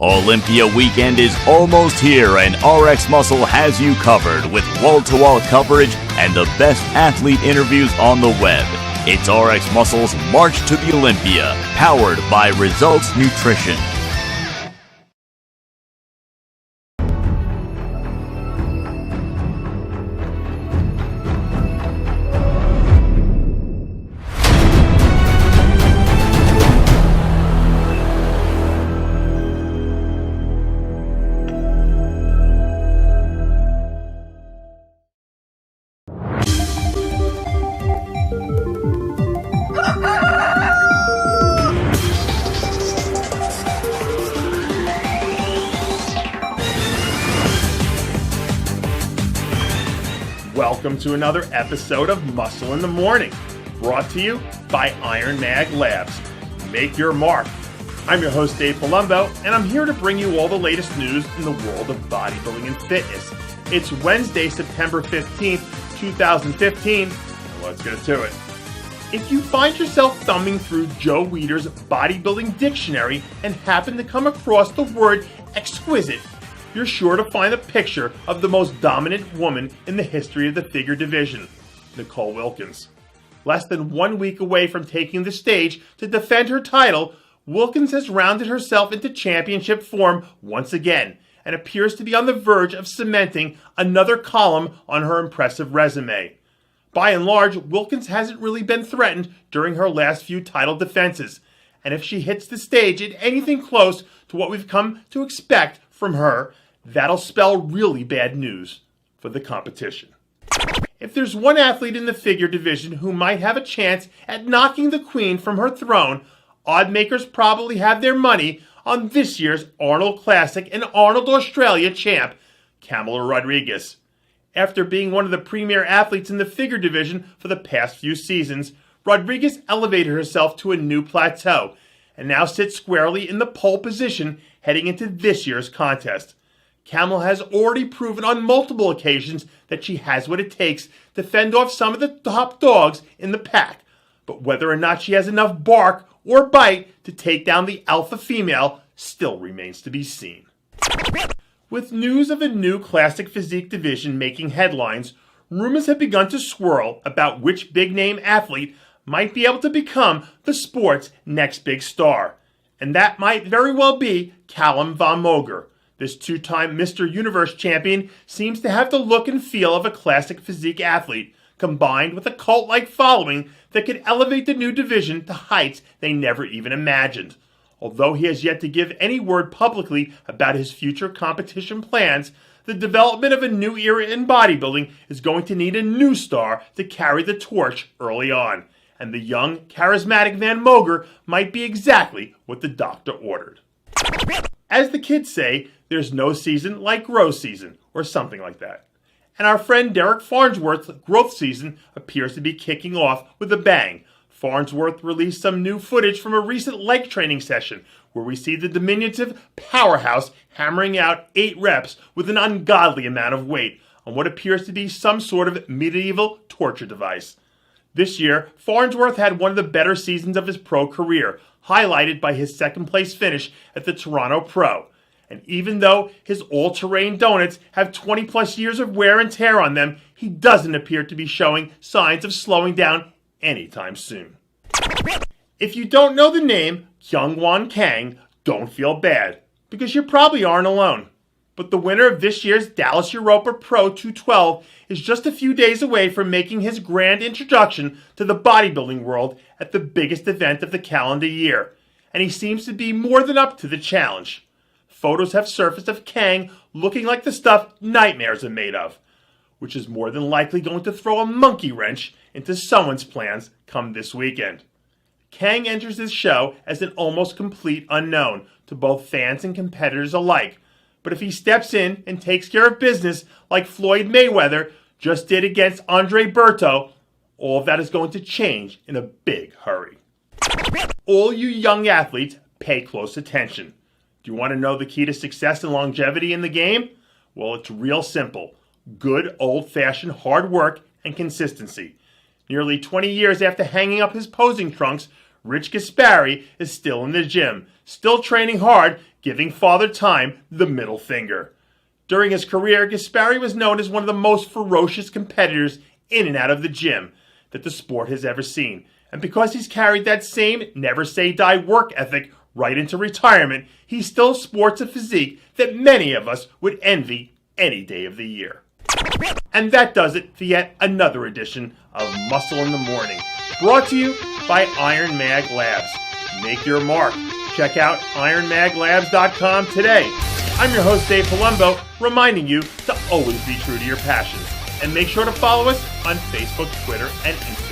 Olympia weekend is almost here, and RX Muscle has you covered with wall-to-wall coverage and the best athlete interviews on the web. It's RX Muscle's March to the Olympia, powered by Results Nutrition. Welcome to another episode of Muscle in the Morning, brought to you by Iron Mag Labs. Make your mark. I'm your host, Dave Palumbo, and I'm here to bring you all the latest news in the world of bodybuilding and fitness. It's Wednesday, September 15th, 2015, and let's get to it. If you find yourself thumbing through Joe Weider's bodybuilding dictionary and happen to come across the word exquisite, you're sure to find a picture of the most dominant woman in the history of the figure division, Nicole Wilkins. Less than 1 week away from taking the stage to defend her title, Wilkins has rounded herself into championship form once again and appears to be on the verge of cementing another column on her impressive resume. By and large, Wilkins hasn't really been threatened during her last few title defenses, and if she hits the stage at anything close to what we've come to expect from her, that'll spell really bad news for the competition. If there's one athlete in the figure division who might have a chance at knocking the queen from her throne, oddmakers probably have their money on this year's Arnold Classic and Arnold Australia champ, Camala Rodriguez. After being one of the premier athletes in the figure division for the past few seasons, Rodriguez elevated herself to a new plateau and now sits squarely in the pole position heading into this year's contest. Camala has already proven on multiple occasions that she has what it takes to fend off some of the top dogs in the pack, but whether or not she has enough bark or bite to take down the alpha female still remains to be seen. With news of a new classic physique division making headlines, rumors have begun to swirl about which big-name athlete might be able to become the sport's next big star. And that might very well be Callum von Moger. This two-time Mr. Universe champion seems to have the look and feel of a classic physique athlete, combined with a cult-like following that could elevate the new division to heights they never even imagined. Although he has yet to give any word publicly about his future competition plans, the development of a new era in bodybuilding is going to need a new star to carry the torch early on. And the young, charismatic Van Moger might be exactly what the doctor ordered. As the kids say, there's no season like growth season, or something like that. And our friend Derek Farnsworth's growth season appears to be kicking off with a bang. Farnsworth released some new footage from a recent leg training session, where we see the diminutive powerhouse hammering out 8 reps with an ungodly amount of weight on what appears to be some sort of medieval torture device. This year, Farnsworth had one of the better seasons of his pro career, highlighted by his second-place finish at the Toronto Pro. And even though his all-terrain donuts have 20-plus years of wear and tear on them, he doesn't appear to be showing signs of slowing down anytime soon. If you don't know the name Kyungwon Kang, don't feel bad, because you probably aren't alone. But the winner of this year's Dallas Europa Pro 212 is just a few days away from making his grand introduction to the bodybuilding world at the biggest event of the calendar year, and he seems to be more than up to the challenge. Photos have surfaced of Kang looking like the stuff nightmares are made of, which is more than likely going to throw a monkey wrench into someone's plans come this weekend. Kang enters this show as an almost complete unknown to both fans and competitors alike, but if he steps in and takes care of business like Floyd Mayweather just did against Andre Berto, all of that is going to change in a big hurry. All you young athletes, pay close attention. Do you want to know the key to success and longevity in the game? Well, it's real simple. Good old-fashioned hard work and consistency. Nearly 20 years after hanging up his posing trunks, Rich Gaspari is still in the gym, still training hard, giving Father Time the middle finger. During his career, Gaspari was known as one of the most ferocious competitors in and out of the gym that the sport has ever seen. And because he's carried that same never say die work ethic right into retirement, he still sports a physique that many of us would envy any day of the year. And that does it for yet another edition of Muscle in the Morning, brought to you by Iron Mag Labs. Make your mark. Check out ironmaglabs.com today. I'm your host, Dave Palumbo, reminding you to always be true to your passions. And make sure to follow us on Facebook, Twitter, and Instagram.